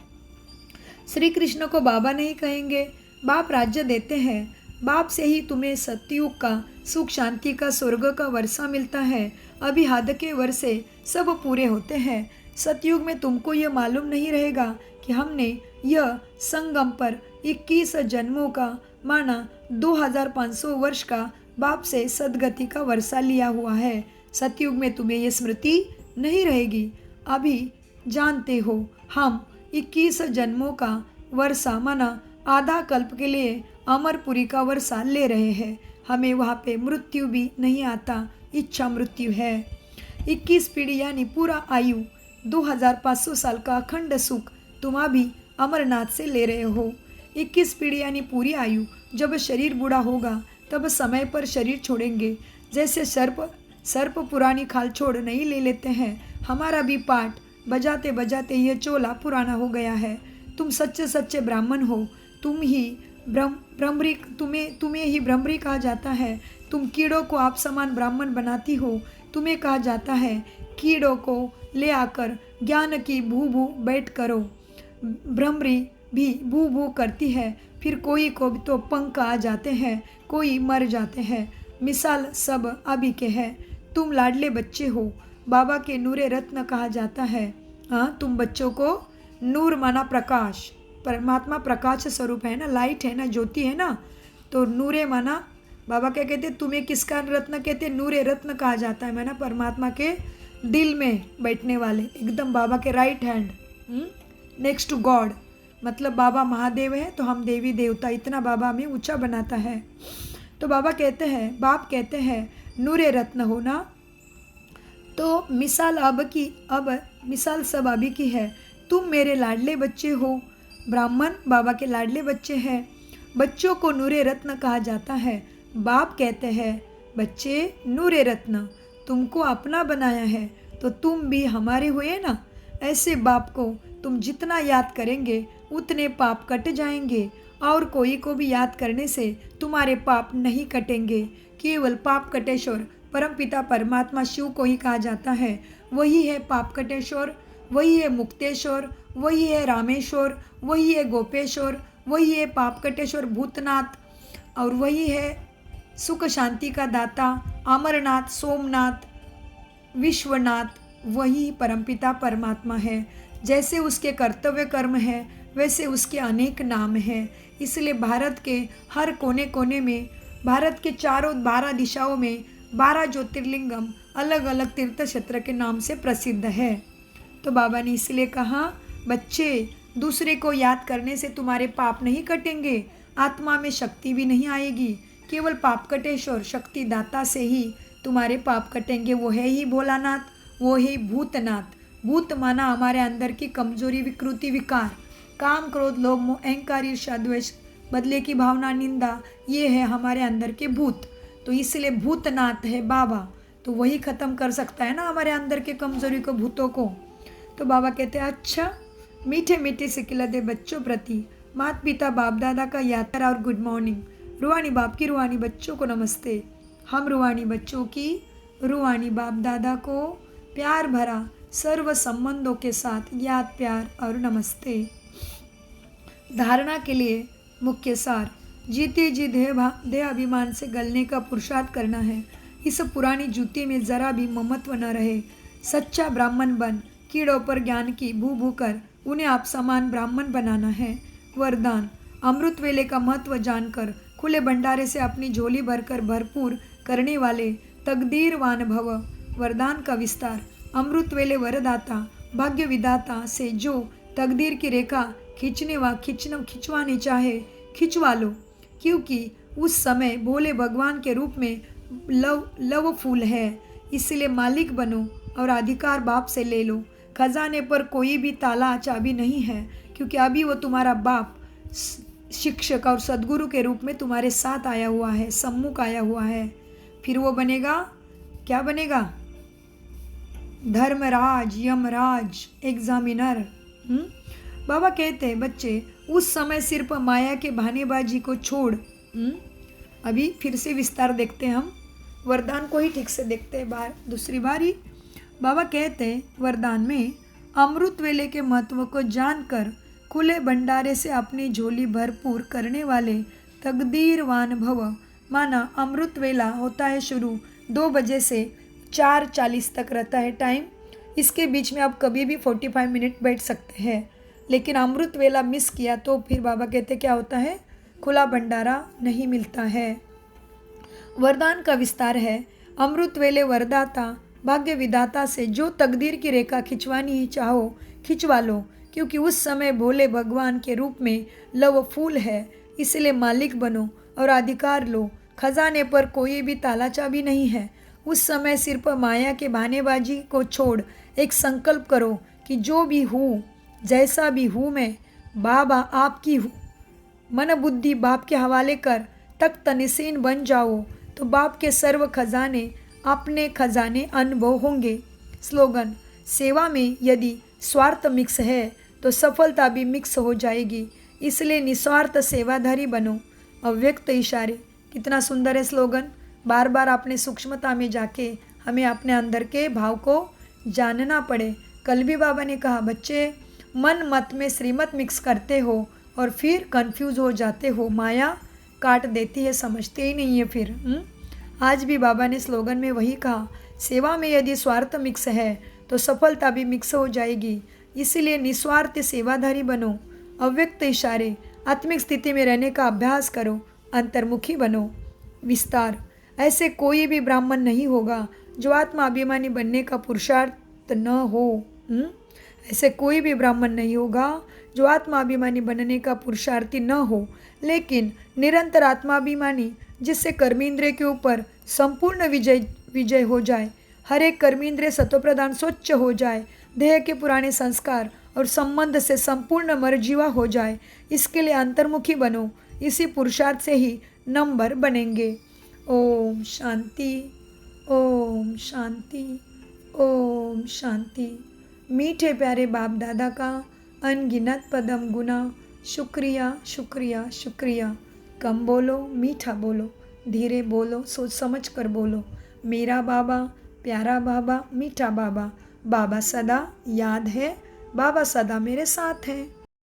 श्री कृष्ण को बाबा नहीं कहेंगे, बाप राज्य देते हैं। बाप से ही तुम्हें सतयुग का सुख शांति का स्वर्ग का वर्षा मिलता है। अभी हद के वर्षे सब पूरे होते हैं। सतयुग में तुमको यह मालूम नहीं रहेगा कि हमने यह संगम पर 21 जन्मों का माना 2500 वर्ष का बाप से सदगति का वर्षा लिया हुआ है। सतयुग में तुम्हें यह स्मृति नहीं रहेगी। अभी जानते हो हम 21 जन्मों का वर्षा माना आधा कल्प के लिए अमरपुरी का वर्षा ले रहे हैं। हमें वहाँ पे मृत्यु भी नहीं आता, इच्छा मृत्यु है। 21 पीढ़ी यानी पूरा आयु 2500 साल का अखंड सुख तुम अभी अमरनाथ से ले रहे हो। 21 पीढ़ी यानी पूरी आयु। जब शरीर बूढ़ा होगा तब समय पर शरीर छोड़ेंगे। जैसे सर्प पुरानी खाल छोड़ नहीं ले लेते हैं, हमारा भी पाठ बजाते बजाते यह चोला पुराना हो गया है। तुम सच्चे सच्चे ब्राह्मण हो, तुम्हें ही ब्रह्मरी कहा जाता है। तुम कीड़ों को आप समान ब्राह्मण बनाती हो। तुम्हें कहा जाता है कीड़ों को ले आकर ज्ञान की भू बैठ करो। ब्रह्मरी भी भू करती है, फिर कोई को तो पंख आ जाते हैं, कोई मर जाते हैं। मिसाल सब अभी के है। तुम लाडले बच्चे हो, बाबा के नूरे रत्न कहा जाता है। तुम बच्चों को नूर माना प्रकाश, परमात्मा प्रकाश स्वरूप है ना, लाइट है ना, ज्योति है ना, तो नूरे माना बाबा क्या कहते, तुम्हें किसका रत्न कहते, नूरे रत्न कहा जाता है माना परमात्मा के दिल में बैठने वाले, एकदम बाबा के right hand, next to god. मतलब बाबा महादेव है तो हम देवी देवता, इतना बाबा हमें ऊंचा बनाता है। तो बाबा कहते हैं, बाप कहते हैं नूरे रत्न होना। तो मिसाल सब अभी की है। तुम मेरे लाडले बच्चे हो, ब्राह्मण बाबा के लाडले बच्चे हैं। बच्चों को नूरे रत्न कहा जाता है। बाप कहते हैं बच्चे नूरे रत्न, तुमको अपना बनाया है तो तुम भी हमारे हुए ना। ऐसे बाप को तुम जितना याद करेंगे उतने पाप कट जाएंगे, और कोई को भी याद करने से तुम्हारे पाप नहीं कटेंगे। केवल पाप कटेश्वर परमपिता परमात्मा शिव को ही कहा जाता है। वही है पाप कटेश्वर, वही है मुक्तेश्वर, वही है रामेश्वर, वही है गोपेश्वर, वही है पाप कटेश्वर भूतनाथ, और वही है सुख शांति का दाता अमरनाथ, सोमनाथ, विश्वनाथ। वही परमपिता परमात्मा है। जैसे उसके कर्तव्य कर्म है वैसे उसके अनेक नाम हैं। इसलिए भारत के हर कोने कोने में, भारत के चारों 12 दिशाओं में 12 ज्योतिर्लिंगम अलग अलग तीर्थ क्षेत्र के नाम से प्रसिद्ध है। तो बाबा ने इसलिए कहा, बच्चे दूसरे को याद करने से तुम्हारे पाप नहीं कटेंगे, आत्मा में शक्ति भी नहीं आएगी। केवल पाप कटेश्वर शक्ति दाता से ही तुम्हारे पाप कटेंगे। वो है ही भोलानाथ, वो है भूतनाथ। भूत माना हमारे अंदर की कमजोरी, विकृति, विकार, काम, क्रोध, लोभ, मोह, अहंकार, ईर्ष्या, द्वेष, बदले की भावना, निंदा, ये है हमारे अंदर के भूत। तो इसलिए भूतनाथ है बाबा, तो वही ख़त्म कर सकता है ना हमारे अंदर के कमजोरी को, भूतों को। तो बाबा कहते हैं, अच्छा मीठे मीठे से खिलाते बच्चों प्रति माता पिता बाप दादा का यात्रा और गुड मॉर्निंग। रूहानी बाप की रूहानी बच्चों को नमस्ते। हम रूहानी बच्चों की रूहानी बाप दादा को प्यार भरा सर्व संबंधों के साथ याद, प्यार और नमस्ते। धारणा के लिए मुख्य सार, जीते जी देह अभिमान से गलने का पुरुषार्थ करना है। इस पुरानी जूती में जरा भी ममत्व न रहे। सच्चा ब्राह्मण बन, कीड़ों पर ज्ञान की भू कर उन्हें आप समान ब्राह्मण बनाना है। वरदान, अमृत वेले का महत्व जानकर खुले भंडारे से अपनी झोली भरकर भरपूर करने वाले तकदीरवान भव। वरदान का विस्तार, अमृत वेले वरदाता भाग्य विदाता से जो तकदीर की रेखा खिंचवानी चाहे खिंचवा लो, क्योंकि उस समय भोले भगवान के रूप में लव फूल है। इसलिए मालिक बनो और अधिकार बाप से ले लो। खजाने पर कोई भी ताला चाबी नहीं है, क्योंकि अभी वो तुम्हारा बाप शिक्षक और सद्गुरु के रूप में तुम्हारे साथ आया हुआ है, सम्मुख आया हुआ है। फिर वो बनेगा, क्या बनेगा? धर्मराज, यमराज, एग्जामिनर। बाबा कहते हैं, बच्चे उस समय सिर्फ माया के बहानेबाजी को छोड़। अभी फिर से विस्तार देखते हैं, हम वरदान को ही ठीक से देखते हैं दूसरी बारी। बाबा कहते हैं, वरदान में अमृत वेले के महत्व को जानकर खुले भंडारे से अपनी झोली भरपूर करने वाले तकदीरवान भव। माना अमृत वेला होता है शुरू 2 बजे से 4:40 तक रहता है टाइम। इसके बीच में आप कभी भी 45 मिनट बैठ सकते हैं, लेकिन अमृत वेला मिस किया तो फिर बाबा कहते क्या होता है, खुला भंडारा नहीं मिलता है। वरदान का विस्तार है, अमृत वेले वरदाता भाग्य विदाता से जो तकदीर की रेखा खिंचवानी चाहो खिंचवा लो, क्योंकि उस समय भोले भगवान के रूप में लव फूल है। इसलिए मालिक बनो और अधिकार लो। खजाने पर कोई भी ताला चाबी नहीं है। उस समय सिर्फ माया के बहानेबाजी को छोड़ एक संकल्प करो कि जो भी हूँ, जैसा भी हूँ मैं, बाबा आपकी हूँ। मन बुद्धि बाप के हवाले कर तख्त निसीन बन जाओ, तो बाप के सर्व खजाने अपने खजाने अनुभव होंगे। स्लोगन, सेवा में यदि स्वार्थ मिक्स है तो सफलता भी मिक्स हो जाएगी। इसलिए निस्वार्थ सेवाधारी बनो। अव्यक्त इशारे, कितना सुंदर है स्लोगन। बार बार अपने सूक्ष्मता में जाके हमें अपने अंदर के भाव को जानना पड़े। कल भी बाबा ने कहा, बच्चे मन मत में श्रीमत मिक्स करते हो और फिर कंफ्यूज हो जाते हो, माया काट देती है, समझते ही नहीं है फिर। आज भी बाबा ने स्लोगन में वही कहा, सेवा में यदि स्वार्थ मिक्स है तो सफलता भी मिक्स हो जाएगी। इसीलिए निस्वार्थ सेवाधारी बनो। अव्यक्त इशारे, आत्मिक स्थिति में रहने का अभ्यास करो। अंतर्मुखी बनो। विस्तार, ऐसे कोई भी ब्राह्मण नहीं होगा जो आत्मा अभिमानी बनने का पुरुषार्थ न हो। ऐसे कोई भी ब्राह्मण नहीं होगा जो आत्मा अभिमानी बनने का पुरुषार्थी न हो, लेकिन निरंतर आत्माभिमानी, जिससे कर्मेंद्रिय के ऊपर संपूर्ण विजय हो जाए। हर एक कर्मेंद्रिय सत्वप्रधान स्वच्छ हो जाए। देह के पुराने संस्कार और संबंध से संपूर्ण मरजीवा हो जाए। इसके लिए अंतर्मुखी बनो। इसी पुरुषार्थ से ही नंबर बनेंगे। ओम शांति, ओम शांति, ओम शांति। मीठे प्यारे बाप दादा का अनगिनत पदम गुना शुक्रिया, शुक्रिया, शुक्रिया। कम बोलो, मीठा बोलो, धीरे बोलो, सोच समझ कर बोलो। मेरा बाबा, प्यारा बाबा, मीठा बाबा। बाबा सदा याद है, बाबा सदा मेरे साथ हैं।